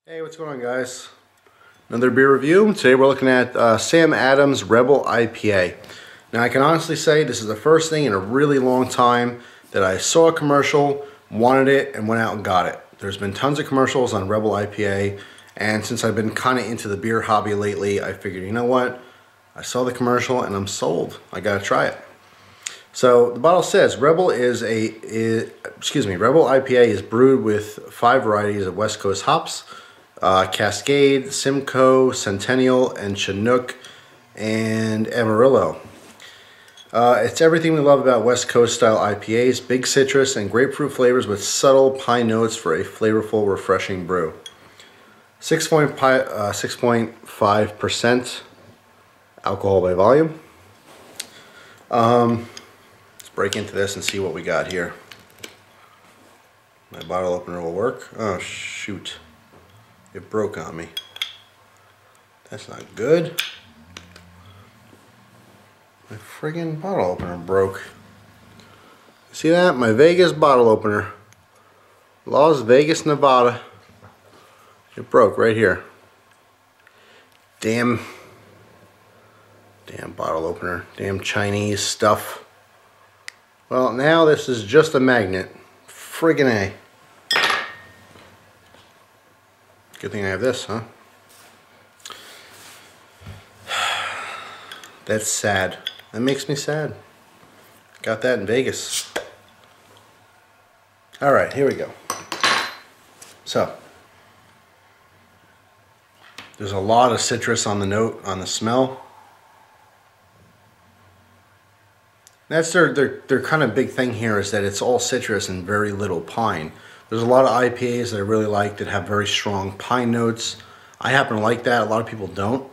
Hey, what's going on, guys? Another beer review. Today we're looking at Sam Adams Rebel IPA. Now I can honestly say this is the first thing in a really long time that I saw a commercial, wanted it, and went out and got it. There's been tons of commercials on Rebel IPA, and since I've been kind of into the beer hobby lately, I figured, you know what? I saw the commercial and I'm sold. I gotta try it. So the bottle says Rebel Rebel IPA is brewed with 5 varieties of West Coast hops. Cascade, Simcoe, Centennial, and Chinook, and Amarillo. It's everything we love about West Coast style IPAs, big citrus and grapefruit flavors with subtle pine notes for a flavorful, refreshing brew. 6.5% alcohol by volume. Let's break into this and see what we got here. My bottle opener will work. Oh shoot. It broke on me. That's not good. My friggin' bottle opener broke. See that? My Vegas bottle opener. Las Vegas, Nevada. It broke right here. Damn bottle opener. Damn Chinese stuff. Well, now this is just a magnet. Friggin' A. Good thing I have this, huh? That's sad. That makes me sad. Got that in Vegas. Alright, here we go. So, there's a lot of citrus on the note, on the smell. That's their kind of big thing here, is that it's all citrus and very little pine. There's a lot of IPAs that I really like that have very strong pine notes. I happen to like that. A lot of people don't.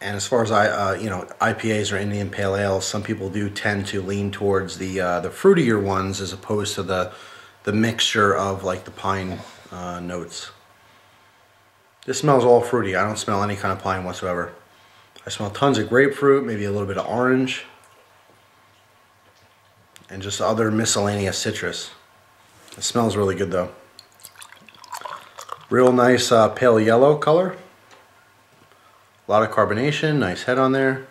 And as far as IPAs or Indian Pale Ales, some people do tend to lean towards the fruitier ones as opposed to the mixture of like the pine notes. This smells all fruity. I don't smell any kind of pine whatsoever. I smell tons of grapefruit, maybe a little bit of orange, and just other miscellaneous citrus. It smells really good though. Real nice pale yellow color. A lot of carbonation, nice head on there.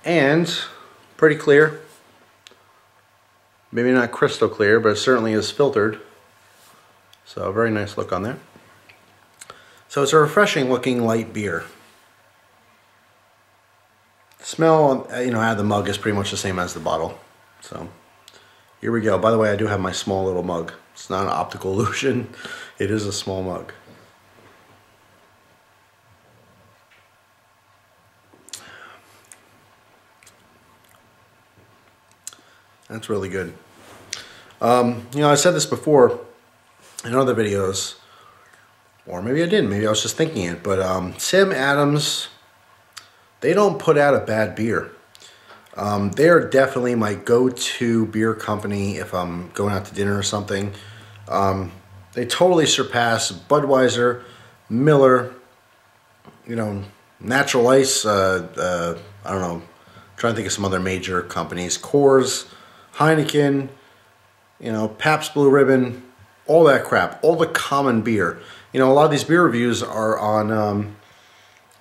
And pretty clear. Maybe not crystal clear, but it certainly is filtered. So a very nice look on there. So it's a refreshing looking light beer. The smell, out of the mug is pretty much the same as the bottle. So here we go. By the way, I do have my small little mug. It's not an optical illusion. It is a small mug. That's really good. I said this before in other videos, or maybe I didn't. Maybe I was just thinking it. But Sam Adams, they don't put out a bad beer. They're definitely my go-to beer company if I'm going out to dinner or something. They totally surpass Budweiser, Miller, Natural Ice, I don't know, I'm trying to think of some other major companies, Coors, Heineken, Pabst Blue Ribbon, all that crap, all the common beer. A lot of these beer reviews are on,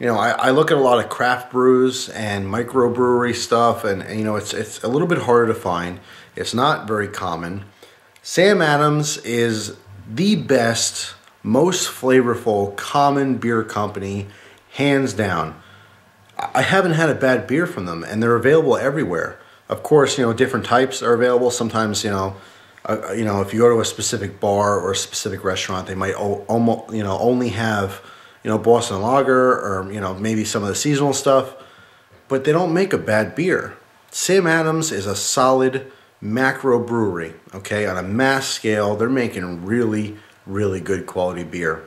I look at a lot of craft brews and microbrewery stuff, and it's a little bit harder to find. It's not very common. Sam Adams is the best, most flavorful, common beer company, hands down. I haven't had a bad beer from them, and they're available everywhere. Of course, different types are available. Sometimes, if you go to a specific bar or a specific restaurant, they might only have Boston Lager or, maybe some of the seasonal stuff, but they don't make a bad beer. Sam Adams is a solid macro brewery, okay? On a mass scale, they're making really, really good quality beer.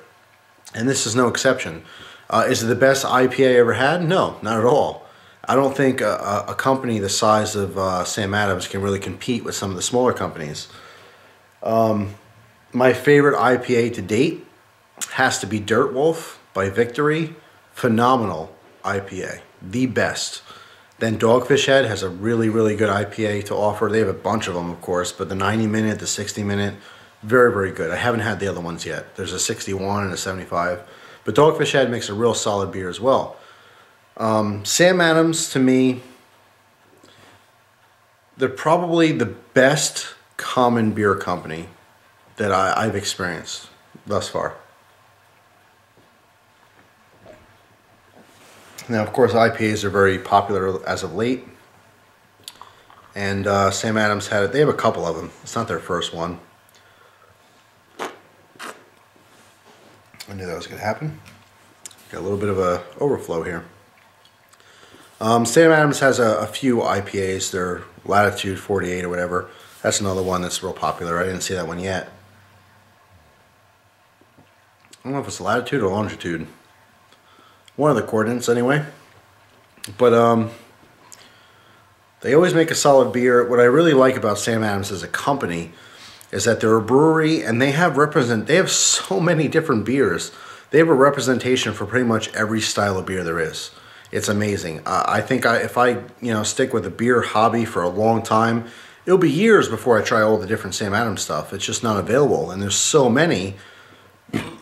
And this is no exception. Is it the best IPA I ever had? No, not at all. I don't think a company the size of Sam Adams can really compete with some of the smaller companies. My favorite IPA to date has to be Dirt Wolf by Victory. Phenomenal IPA, the best. Then Dogfish Head has a really, really good IPA to offer. They have a bunch of them, of course, but the 90-minute, the 60-minute, Very, very good. I haven't had the other ones yet. There's a 61 and a 75. But Dogfish Head makes a real solid beer as well. Sam Adams, to me, they're probably the best common beer company that I've experienced thus far. Now, of course, IPAs are very popular as of late. And Sam Adams had it. They have a couple of them. It's not their first one. I knew that was going to happen. Got a little bit of a overflow here. Sam Adams has a few IPAs. They're Latitude 48 or whatever. That's another one that's real popular. I didn't see that one yet. I don't know if it's Latitude or Longitude. One of the coordinates anyway. But they always make a solid beer. What I really like about Sam Adams as a company is that they're a brewery and they have so many different beers. They have a representation for pretty much every style of beer there is. It's amazing. I think if I stick with a beer hobby for a long time, it'll be years before I try all the different Sam Adams stuff. It's just not available, and there's so many.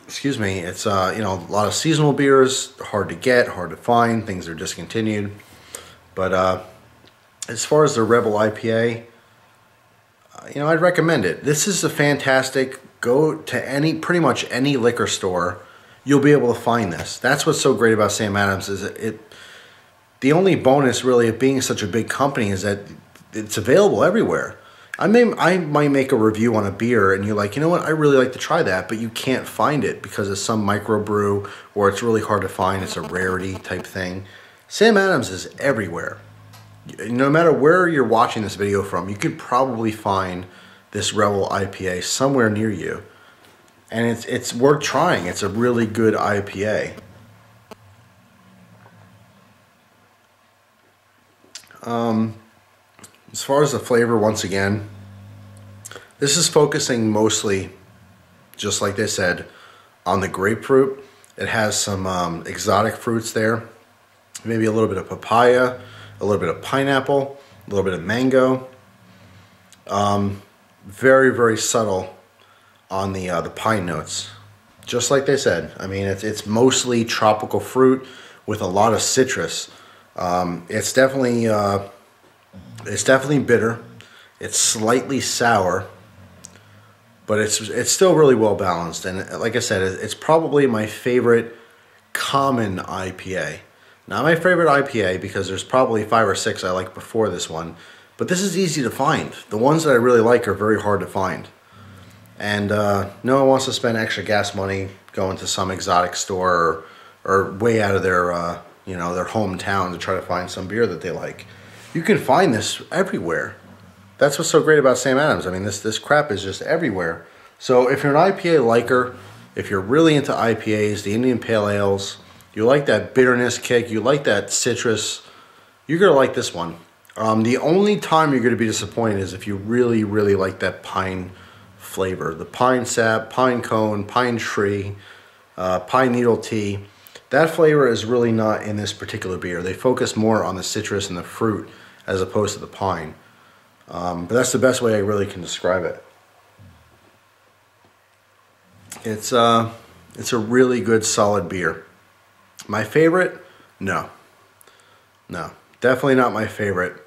Excuse me. It's a lot of seasonal beers, hard to get, hard to find. Things are discontinued. But as far as the Rebel IPA, I'd recommend it. This is a fantastic. Go to pretty much any liquor store, you'll be able to find this. That's what's so great about Sam Adams is the only bonus really of being such a big company is that it's available everywhere. I might make a review on a beer and you're like, you know what, I really like to try that, but you can't find it because it's some microbrew or it's really hard to find. It's a rarity type thing. Sam Adams is everywhere. No matter where you're watching this video from, you could probably find this Rebel IPA somewhere near you. And it's worth trying. It's a really good IPA. As far as the flavor, once again, this is focusing mostly, just like they said, on the grapefruit. It has some exotic fruits there. Maybe a little bit of papaya, a little bit of pineapple, a little bit of mango. Very, very subtle on the pine notes. Just like they said. I mean, it's mostly tropical fruit with a lot of citrus. It's definitely bitter. It's slightly sour, but it's still really well balanced. And like I said, it's probably my favorite common IPA. Not my favorite IPA because there's probably 5 or 6 I like before this one, but this is easy to find. The ones that I really like are very hard to find. And no one wants to spend extra gas money going to some exotic store or way out of their their hometown to try to find some beer that they like. You can find this everywhere. That's what's so great about Sam Adams. I mean, this crap is just everywhere. So if you're an IPA liker, if you're really into IPAs, the Indian Pale Ales, you like that bitterness kick, you like that citrus, you're going to like this one. The only time you're going to be disappointed is if you really, really like that pine flavor. The pine sap, pine cone, pine tree, pine needle tea. That flavor is really not in this particular beer. They focus more on the citrus and the fruit as opposed to the pine. But that's the best way I really can describe it. It's a really good, solid beer. My favorite? No. No. Definitely not my favorite.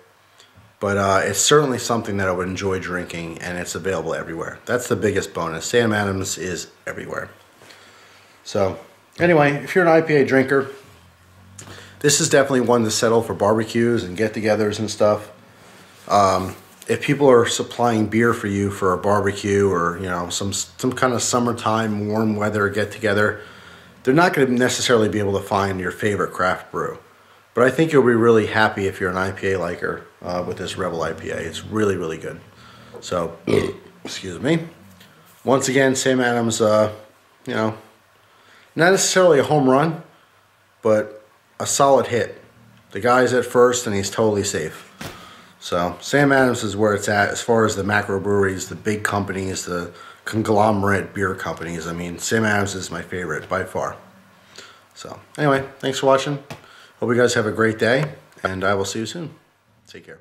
But it's certainly something that I would enjoy drinking, and it's available everywhere. That's the biggest bonus. Sam Adams is everywhere. So, anyway, if you're an IPA drinker, this is definitely one to settle for barbecues and get-togethers and stuff. If people are supplying beer for you for a barbecue or some kind of summertime warm weather get-together, they're not going to necessarily be able to find your favorite craft brew. But I think you'll be really happy if you're an IPA liker with this Rebel IPA. It's really, really good. So, excuse me. Once again, Sam Adams, not necessarily a home run, but a solid hit. The guy's at first and he's totally safe. So Sam Adams is where it's at as far as the macro breweries, the big companies, the conglomerate beer companies. I mean, Sam Adams is my favorite by far. So anyway, thanks for watching. Hope you guys have a great day, and I will see you soon. Take care.